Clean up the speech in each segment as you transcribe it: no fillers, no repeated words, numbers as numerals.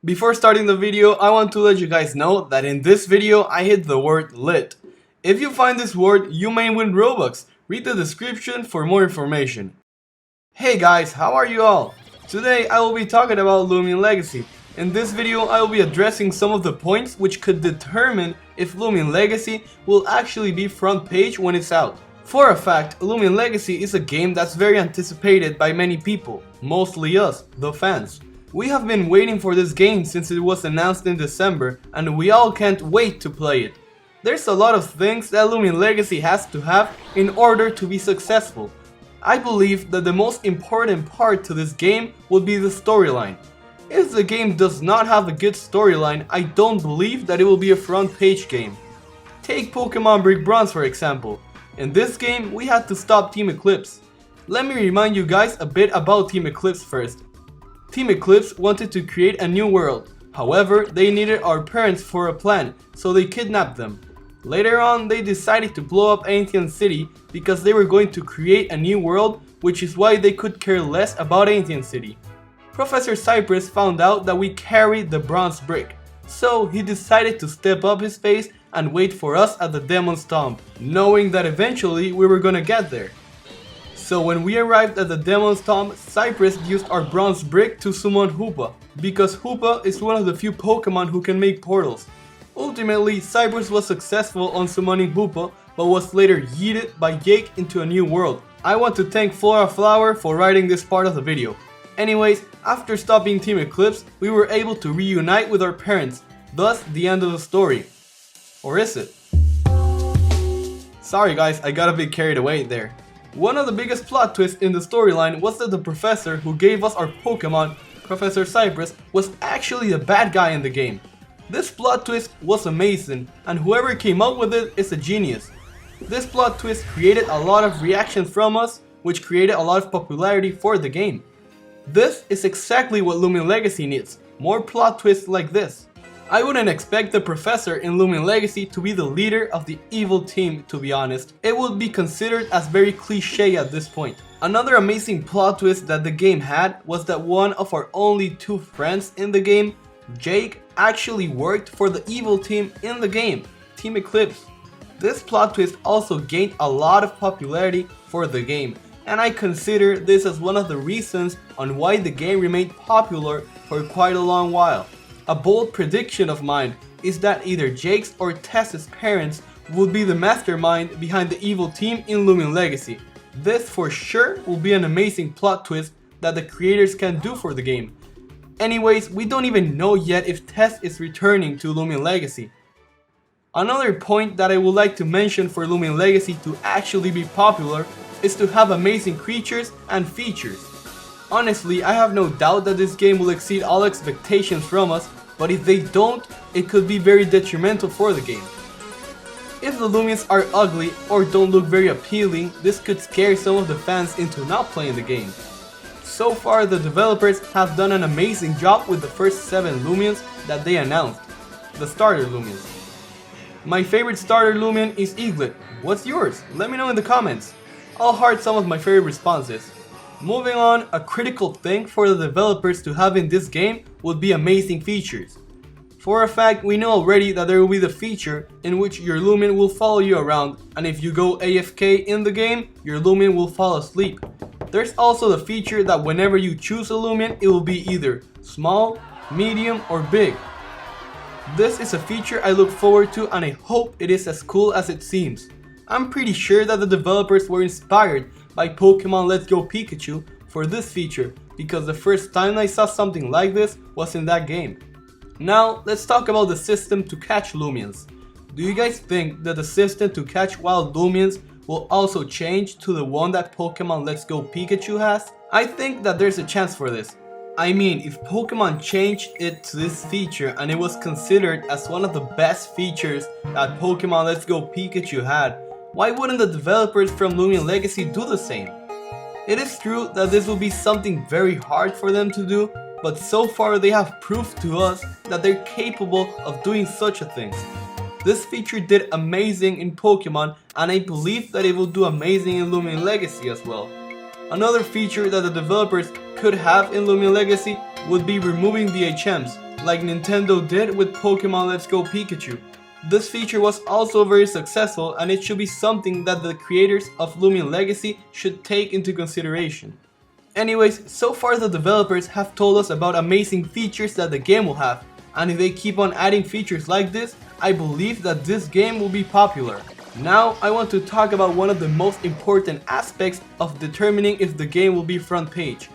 Before starting the video, I want to let you guys know that in this video I hit the word lit. If you find this word, you may win Robux. Read the description for more information. Hey guys, how are you all? Today I will be talking about Loomian Legacy. In this video I will be addressing some of the points which could determine if Loomian Legacy will actually be front page when it's out. For a fact, Loomian Legacy is a game that's very anticipated by many people, mostly us, the fans. We have been waiting for this game since it was announced in December, and we all can't wait to play it. There's a lot of things that Loomian Legacy has to have in order to be successful. I believe that the most important part to this game would be the storyline. If the game does not have a good storyline, I don't believe that it will be a front page game. Take Pokemon Brick Bronze for example. In this game, we had to stop Team Eclipse. Let me remind you guys a bit about Team Eclipse first. Team Eclipse wanted to create a new world, however they needed our parents for a plan, so they kidnapped them. Later on they decided to blow up Ancient City because they were going to create a new world, which is why they could care less about Ancient City. Professor Cypress found out that we carried the bronze brick, so he decided to step up his pace and wait for us at the Demon's Tomb, knowing that eventually we were gonna get there. So when we arrived at the Demon's Tomb, Cypress used our bronze brick to summon Hoopa, because Hoopa is one of the few Pokemon who can make portals. Ultimately, Cypress was successful on summoning Hoopa, but was later yeeted by Jake into a new world. I want to thank Flora Flower for writing this part of the video. Anyways, after stopping Team Eclipse, we were able to reunite with our parents, thus the end of the story. Or is it? Sorry guys, I got a bit carried away there. One of the biggest plot twists in the storyline was that the professor who gave us our Pokemon, Professor Cypress, was actually the bad guy in the game. This plot twist was amazing, and whoever came up with it is a genius. This plot twist created a lot of reactions from us, which created a lot of popularity for the game. This is exactly what Loomian Legacy needs, more plot twists like this. I wouldn't expect the professor in Loomian Legacy to be the leader of the evil team, to be honest. It would be considered as very cliche at this point. Another amazing plot twist that the game had was that one of our only two friends in the game, Jake, actually worked for the evil team in the game, Team Eclipse. This plot twist also gained a lot of popularity for the game, and I consider this as one of the reasons on why the game remained popular for quite a long while. A bold prediction of mine is that either Jake's or Tess's parents would be the mastermind behind the evil team in Loomian Legacy. This for sure will be an amazing plot twist that the creators can do for the game. Anyways, we don't even know yet if Tess is returning to Loomian Legacy. Another point that I would like to mention for Loomian Legacy to actually be popular is to have amazing creatures and features. Honestly, I have no doubt that this game will exceed all expectations from us, but if they don't, it could be very detrimental for the game. If the Loomians are ugly or don't look very appealing, this could scare some of the fans into not playing the game. So far, the developers have done an amazing job with the first 7 Loomians that they announced, the starter Loomians. My favorite starter Loomian is Eaglet. What's yours? Let me know in the comments. I'll heart some of my favorite responses. Moving on, a critical thing for the developers to have in this game would be amazing features. For a fact, we know already that there will be the feature in which your Loomian will follow you around, and if you go AFK in the game, your Loomian will fall asleep. There's also the feature that whenever you choose a Loomian, it will be either small, medium, or big. This is a feature I look forward to, and I hope it is as cool as it seems. I'm pretty sure that the developers were inspired by Pokemon Let's Go Pikachu for this feature, because the first time I saw something like this was in that game. Now let's talk about the system to catch Loomians. Do you guys think that the system to catch wild Loomians will also change to the one that Pokemon Let's Go Pikachu has? I think that there's a chance for this. I mean, if Pokemon changed it to this feature and it was considered as one of the best features that Pokemon Let's Go Pikachu had, why wouldn't the developers from Loomian Legacy do the same? It is true that this will be something very hard for them to do, but so far they have proved to us that they're capable of doing such a thing. This feature did amazing in Pokemon, and I believe that it will do amazing in Loomian Legacy as well. Another feature that the developers could have in Loomian Legacy would be removing the HMs, like Nintendo did with Pokemon Let's Go Pikachu. This feature was also very successful, and it should be something that the creators of Loomian Legacy should take into consideration. Anyways, so far the developers have told us about amazing features that the game will have, and if they keep on adding features like this, I believe that this game will be popular. Now I want to talk about one of the most important aspects of determining if the game will be front page.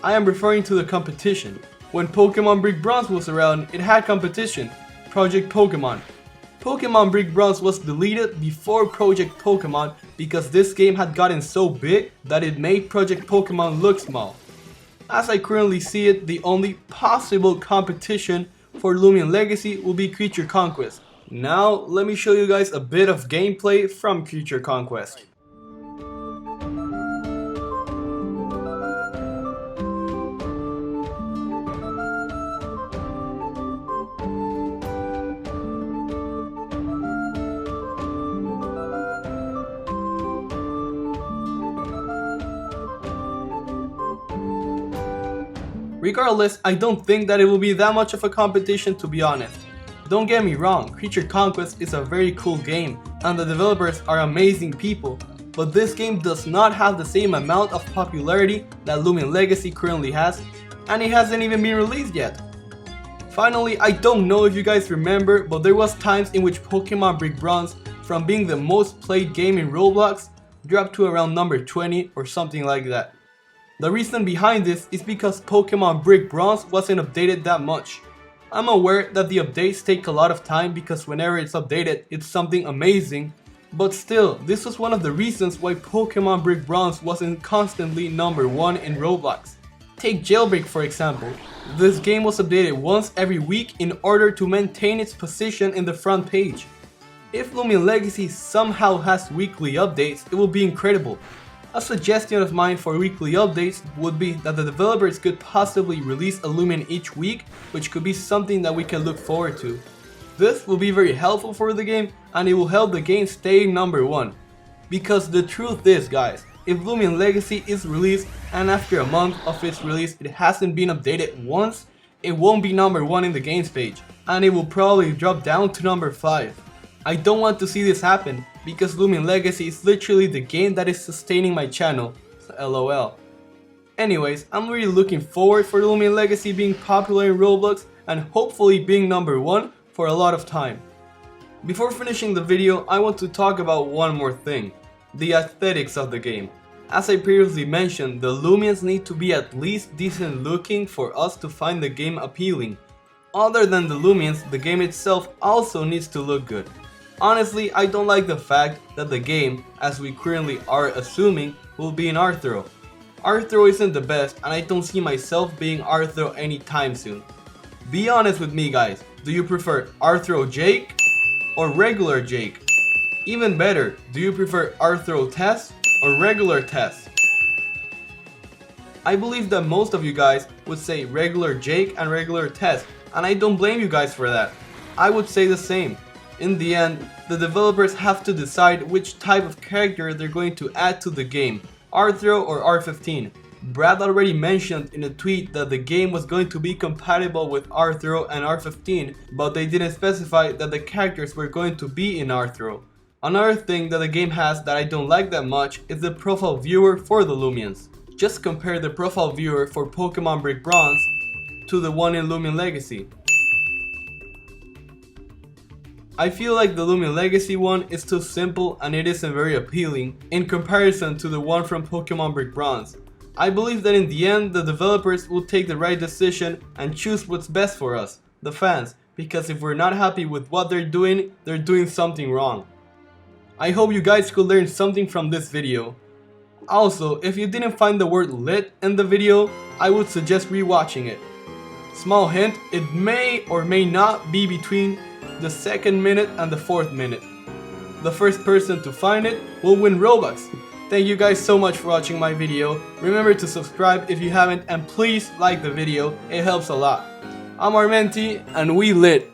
I am referring to the competition. When Pokemon Brick Bronze was around, it had competition, Project Pokemon. Pokemon Brick Bronze was deleted before Project Pokemon because this game had gotten so big that it made Project Pokemon look small. As I currently see it, the only possible competition for Loomian Legacy will be Creature Conquest. Now, let me show you guys a bit of gameplay from Creature Conquest. Regardless, I don't think that it will be that much of a competition, to be honest. Don't get me wrong, Creature Conquest is a very cool game and the developers are amazing people, but this game does not have the same amount of popularity that Loomian Legacy currently has, and it hasn't even been released yet. Finally, I don't know if you guys remember, but there was times in which Pokemon Brick Bronze, from being the most played game in Roblox, dropped to around number 20 or something like that. The reason behind this is because Pokemon Brick Bronze wasn't updated that much. I'm aware that the updates take a lot of time because whenever it's updated, it's something amazing, but still, this was one of the reasons why Pokemon Brick Bronze wasn't constantly number 1 in Roblox. Take Jailbreak for example. This game was updated once every week in order to maintain its position in the front page. If Loomian Legacy somehow has weekly updates, it will be incredible. A suggestion of mine for weekly updates would be that the developers could possibly release a Loomian each week, which could be something that we can look forward to. This will be very helpful for the game, and it will help the game stay number 1. Because the truth is, guys, if Loomian Legacy is released and after a month of its release it hasn't been updated once, it won't be number 1 in the games page, and it will probably drop down to number 5. I don't want to see this happen, because Loomian Legacy is literally the game that is sustaining my channel, LOL. Anyways, I'm really looking forward for Loomian Legacy being popular in Roblox and hopefully being number 1 for a lot of time. Before finishing the video, I want to talk about one more thing, the aesthetics of the game. As I previously mentioned, the Loomians need to be at least decent looking for us to find the game appealing. Other than the Loomians, the game itself also needs to look good. Honestly, I don't like the fact that the game, as we currently are assuming, will be in Arthro. Arthro isn't the best, and I don't see myself being Arthro anytime soon. Be honest with me, guys, do you prefer Arthro Jake or regular Jake? Even better, do you prefer Arthro Tess or regular Tess? I believe that most of you guys would say regular Jake and regular Tess, and I don't blame you guys for that. I would say the same. In the end, the developers have to decide which type of character they're going to add to the game, Arthro or R15. Brad already mentioned in a tweet that the game was going to be compatible with Arthro and R15, but they didn't specify that the characters were going to be in Arthro. Another thing that the game has that I don't like that much is the profile viewer for the Loomians. Just compare the profile viewer for Pokemon Brick Bronze to the one in Loomian Legacy. I feel like the Loomian Legacy one is too simple and it isn't very appealing in comparison to the one from Pokemon Brick Bronze. I believe that in the end the developers will take the right decision and choose what's best for us, the fans, because if we're not happy with what they're doing something wrong. I hope you guys could learn something from this video. Also, if you didn't find the word lit in the video, I would suggest rewatching it. Small hint, it may or may not be between the 2nd minute and the 4th minute. The first person to find it will win Robux. Thank you guys so much for watching my video. Remember to subscribe if you haven't, and please like the video, it helps a lot. I'm Armenti and we lit.